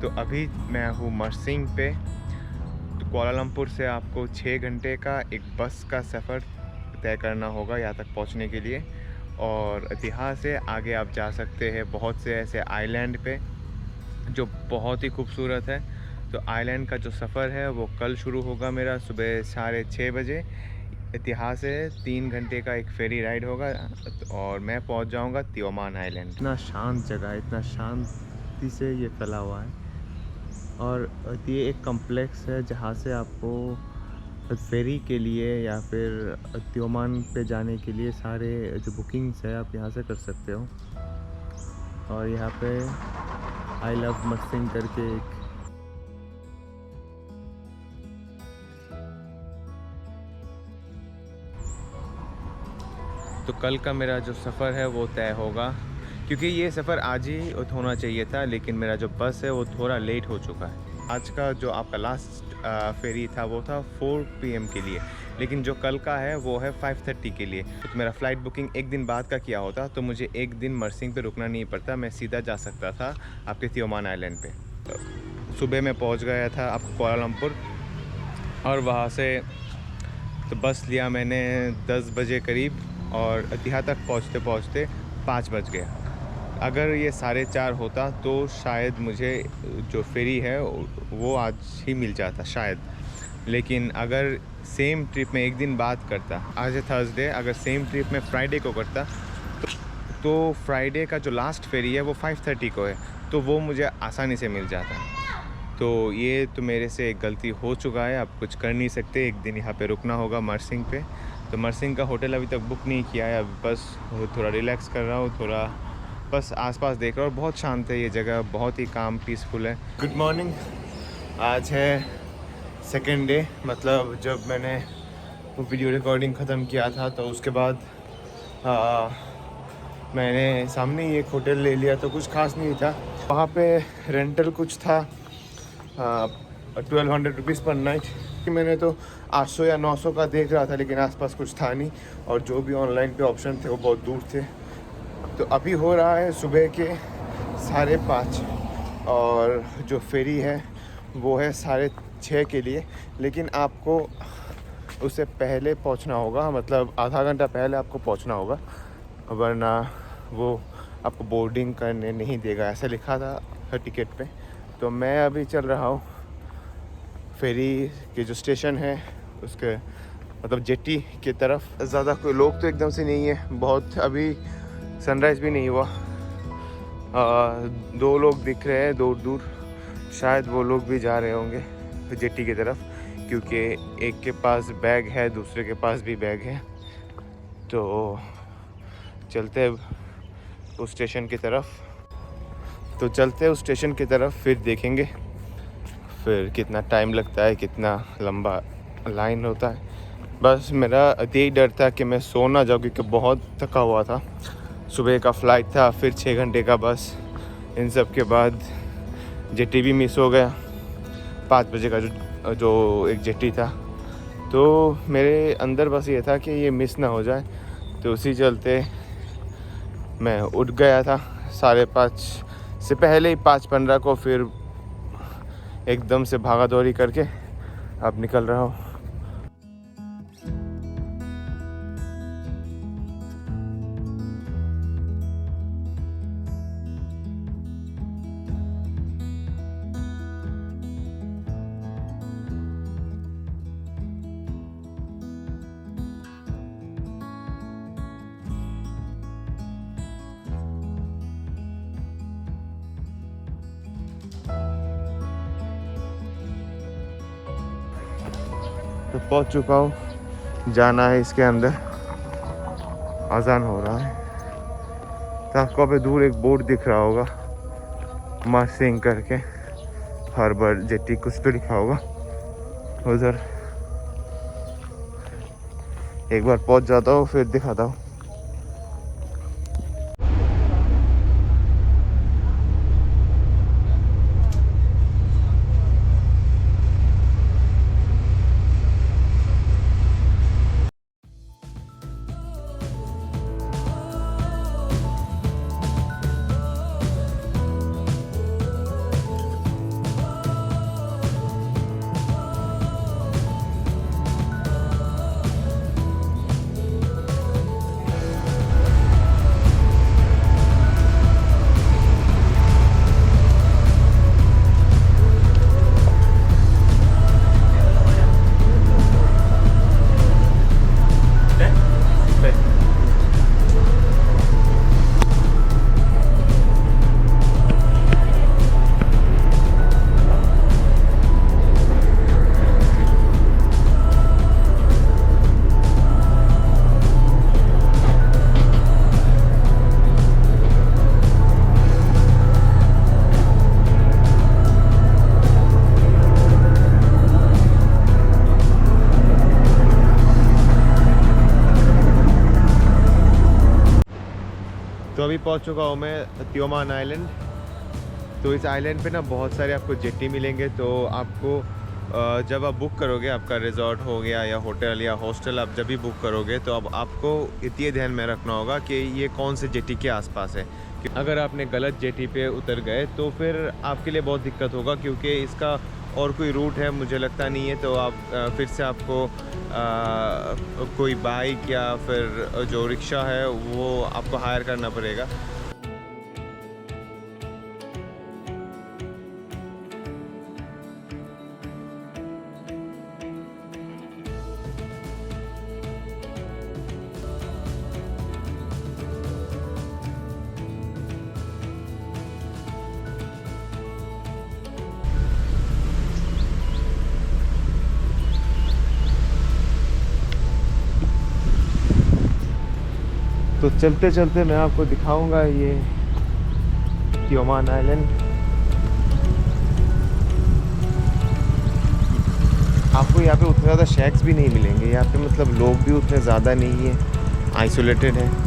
तो अभी मैं हूँ मरसिंग पे। तो कुआलालंपुर से आपको 6 घंटे का एक बस का सफ़र तय करना होगा यहाँ तक पहुँचने के लिए। और यहाँ से आगे आप जा सकते हैं बहुत से ऐसे आइलैंड पे जो बहुत ही खूबसूरत है। तो आइलैंड का जो सफ़र है वो कल शुरू होगा मेरा सुबह 6:30 बजे। यहाँ से 3 घंटे का एक फेरी राइड होगा और मैं पहुँच जाऊँगा तियोमान आइलैंड। इतना शांत जगह है, इतना शांति से ये फैला हुआ है। और ये एक कॉम्प्लेक्स है जहाँ से आपको फेरी के लिए या फिर तियोमान पे जाने के लिए सारे जो बुकिंग्स है आप यहाँ से कर सकते हो। और यहाँ पे आई लव मरसिंग करके एक तो कल का मेरा जो सफ़र है वो तय होगा, क्योंकि ये सफ़र आज ही होना चाहिए था, लेकिन मेरा जो बस है वो थोड़ा लेट हो चुका है। आज का जो आपका लास्ट फेरी था वो था 4 PM के लिए, लेकिन जो कल का है वो है 5:30 के लिए। तो मेरा फ़्लाइट बुकिंग एक दिन बाद का किया होता तो मुझे एक दिन मरसिंग पे रुकना नहीं पड़ता, मैं सीधा जा सकता था आपके तियोमान आइलैंड पे। सुबह मैं पहुंच गया था आपको कुआलालंपुर, और वहाँ से तो बस लिया मैंने 10 बजे करीब, और यहाँ तक पहुँचते पहुँचते 5 बज गया। अगर ये 4:30 होता तो शायद मुझे जो फेरी है वो आज ही मिल जाता शायद। लेकिन अगर सेम ट्रिप में एक दिन बाद करता, आज है थर्सडे, अगर सेम ट्रिप में फ्राइडे को करता तो फ्राइडे का जो लास्ट फेरी है वो 5:30 को है, तो वो मुझे आसानी से मिल जाता। तो ये तो मेरे से एक गलती हो चुका है, आप कुछ कर नहीं सकते। एक दिन यहाँ पे रुकना होगा मरसिंग पे। तो मरसिंग का होटल अभी तक बुक नहीं किया है, अभी बस थोड़ा रिलैक्स कर रहा हूँ, थोड़ा बस आसपास देख रहा हूँ। बहुत शांत है ये जगह, बहुत ही काम पीसफुल है। Good morning. आज है सेकेंड डे, मतलब जब मैंने वो वीडियो रिकॉर्डिंग ख़त्म किया था तो उसके बाद मैंने सामने ही एक होटल ले लिया, तो कुछ खास नहीं था वहाँ पे। रेंटल कुछ था 1200 रुपीज़ पर नाइट, कि मैंने तो 800 या 900 का देख रहा था, लेकिन आसपास कुछ था नहीं, और जो भी ऑनलाइन पे ऑप्शन थे वो बहुत दूर थे। तो अभी हो रहा है सुबह के 5:30, और जो फेरी है वो है 6:30 के लिए, लेकिन आपको उससे पहले पहुंचना होगा, मतलब आधा घंटा पहले आपको पहुंचना होगा, वरना वो आपको बोर्डिंग करने नहीं देगा, ऐसा लिखा था टिकट पे। तो मैं अभी चल रहा हूँ फेरी के जो स्टेशन है उसके, मतलब जेटी की तरफ। ज़्यादा कोई लोग तो एकदम से नहीं है, बहुत अभी सनराइज़ भी नहीं हुआ। 2 लोग दिख रहे हैं दूर दूर, शायद वो लोग भी जा रहे होंगे जेटी की तरफ, क्योंकि एक के पास बैग है, दूसरे के पास भी बैग है। तो चलते हैं उस स्टेशन की तरफ, फिर देखेंगे फिर कितना टाइम लगता है, कितना लंबा लाइन होता है। बस मेरा यही डर था कि मैं सो ना जाऊँ, क्योंकि बहुत थका हुआ था। सुबह का फ़्लाइट था, फिर 6 घंटे का बस, इन सब के बाद जेटी भी मिस हो गया। 5 बजे का जो एक जेटी था, तो मेरे अंदर बस ये था कि ये मिस ना हो जाए। तो उसी चलते मैं उठ गया था 5:30 से पहले ही, 5:15 को, फिर एकदम से भागा दौड़ी करके अब निकल रहा हूँ। तो पहुंच चुका हूँ, जाना है इसके अंदर। अजान हो रहा है, तो आपको अभी दूर एक बोर्ड दिख रहा होगा, मरसिंग करके, हार्बर जेटी कुछ तो लिखा होगा उधर। एक बार पहुंच जाता हूँ फिर दिखाता हूँ। अभी पहुंच चुका हूँ मैं त्योमान आइलैंड। तो इस आइलैंड पे ना बहुत सारे आपको जेटी मिलेंगे। तो आपको जब आप बुक करोगे, आपका रिजॉर्ट हो गया या होटल या हॉस्टल, आप जब भी बुक करोगे तो अब आपको ये ध्यान में रखना होगा कि ये कौन से जेटी के आसपास है। अगर आपने गलत जेटी पे उतर गए तो फिर आपके लिए बहुत दिक्कत होगा, क्योंकि इसका और कोई रूट है मुझे लगता नहीं है। तो आप फिर से आपको कोई बाइक या फिर जो रिक्शा है वो आपको हायर करना पड़ेगा। तो चलते चलते मैं आपको दिखाऊंगा ये त्योमान आइलैंड। आपको यहाँ पे उतने ज़्यादा शैक्स भी नहीं मिलेंगे। यहाँ पे मतलब लोग भी उतने ज़्यादा नहीं है, आइसोलेटेड है।